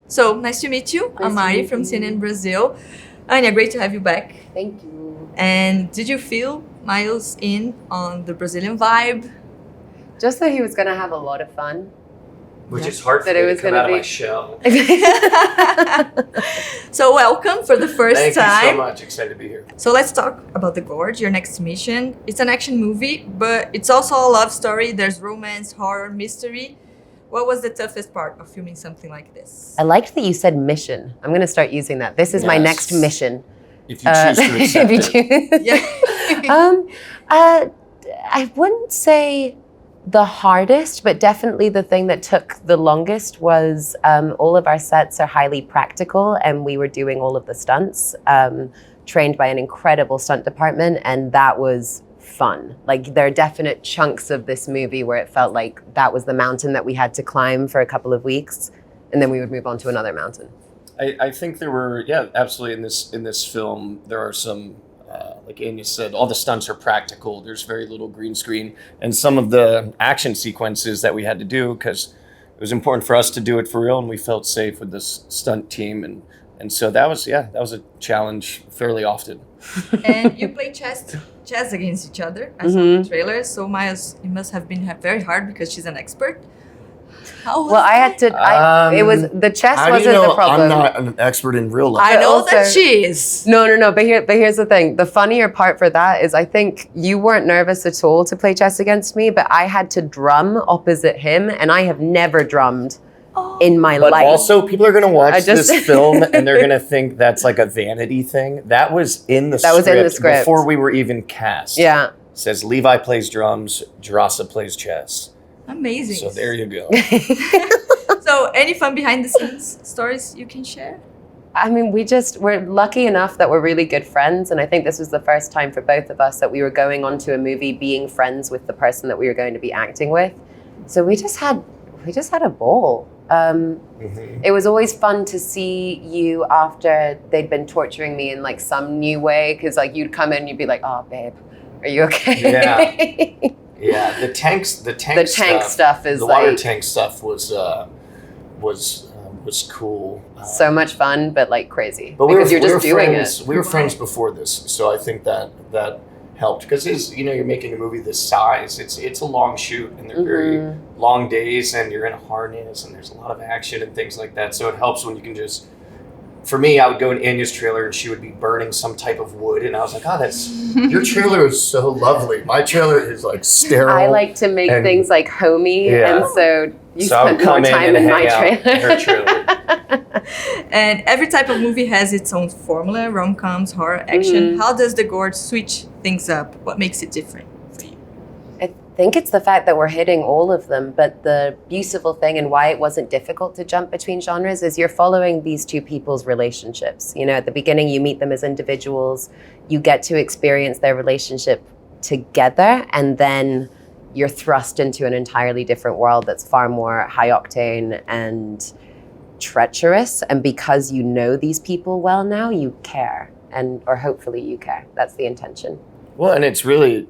So, nice to meet you. I'm Mari from Cine in Brazil. Anya, great to have you back. Thank you. And did you feel Miles in on the Brazilian vibe? Just that he was going to have a lot of fun. Which is hard for me to come out of my shell. So welcome for the first time. Thank you so much. Excited to be here. So let's talk about The Gorge, your next mission. It's an action movie, but it's also a love story. There's romance, horror, mystery. What was the toughest part of filming something like this? I liked that you said mission. I'm going to start using that. This is my next mission. If you choose to accept it. Yeah. I wouldn't say the hardest, but definitely the thing that took the longest was all of our sets are highly practical, and we were doing all of the stunts, trained by an incredible stunt department, and that was fun. Like, there are definite chunks of this movie where it felt like that was the mountain that we had to climb for a couple of weeks, and then we would move on to another mountain. I think there were, absolutely in this film, there are some, like Anya said, all the stunts are practical. There's very little green screen. And some of the action sequences that we had to do, because it was important for us to do it for real, and we felt safe with this stunt team. And so that was a challenge fairly often. And you play chess against each other. I saw the trailer. So Miles, it must have been very hard because she's an expert. I had to. It was the chess wasn't the problem. I'm not an expert in real life. I know that she is. No. But here's the thing. The funnier part for that is I think you weren't nervous at all to play chess against me, but I had to drum opposite him, and I have never drummed in my life. But also, people are going to watch this film and they're going to think that's like a vanity thing. That was in the script before we were even cast. Yeah. It says Levi plays drums, Drasa plays chess. Amazing. So there you go. So any fun behind the scenes stories you can share? I mean, we're lucky enough that we're really good friends. And I think this was the first time for both of us that we were going onto a movie being friends with the person that we were going to be acting with. So we just had a ball. It was always fun to see you after they'd been torturing me in like some new way. Cause like you'd come in and you'd be like, oh babe, are you okay? Yeah. Yeah, the tank stuff is the water tank stuff was cool. So much fun, but like crazy. But because you're just doing it. We were friends before this, so I think that helped because you're making a movie this size. It's a long shoot, and they're very long days, and you're in a harness, and there's a lot of action and things like that. So it helps when you can just. For me, I would go in Anya's trailer and she would be burning some type of wood, and I was like, your trailer is so lovely. My trailer is like sterile. I like to make things like homey, and so you spend more time in my trailer. And every type of movie has its own formula, rom-coms, horror, action. How does The Gorge switch things up? What makes it different for you? I think it's the fact that we're hitting all of them, but the beautiful thing and why it wasn't difficult to jump between genres is you're following these two people's relationships. You know, at the beginning, you meet them as individuals, you get to experience their relationship together, and then you're thrust into an entirely different world that's far more high octane and treacherous. And because you know these people well now, you care, or hopefully you care. That's the intention. Well, and it's really,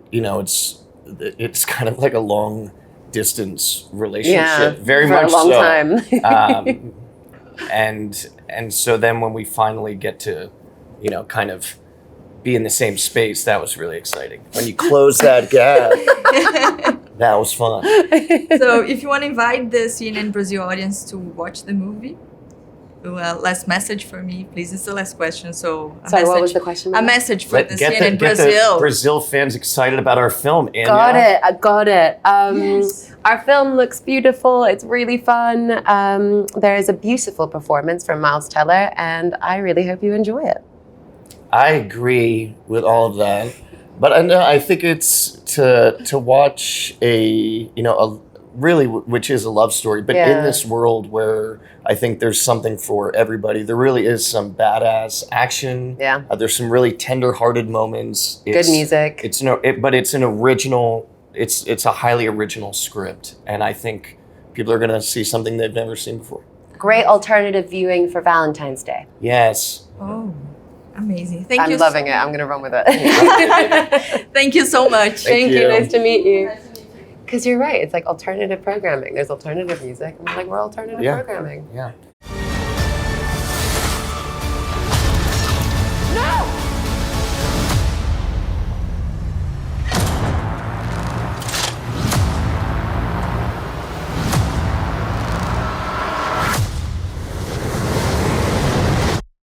it's kind of like a long distance relationship, very much so. For a long time. And so then when we finally get to, kind of be in the same space, that was really exciting. When you close that gap, that was fun. So if you want to invite the Cine in Brazil audience to watch the movie, last message for me, please. It's the last question. So, what was the question? A message for the Cine in Get Brazil. the Brazil fans excited about our film, Anya. I got it. Yes. Our film looks beautiful. It's really fun. There is a beautiful performance from Miles Teller, and I really hope you enjoy it. I agree with all of that, but I think it's to watch a really, which is a love story, but in this world where I think there's something for everybody. There really is some badass action. Yeah. There's some really tender-hearted moments. Good music. But it's an original. It's a highly original script, and I think people are gonna see something they've never seen before. Great alternative viewing for Valentine's Day. Yes. Oh. Amazing. Thank I'm you. loving it. I'm going to run with it. Thank you so much. Thank you. Nice to meet you. Because you're right. It's like alternative programming. There's alternative music. And we're like, we're alternative Yeah. programming. Yeah.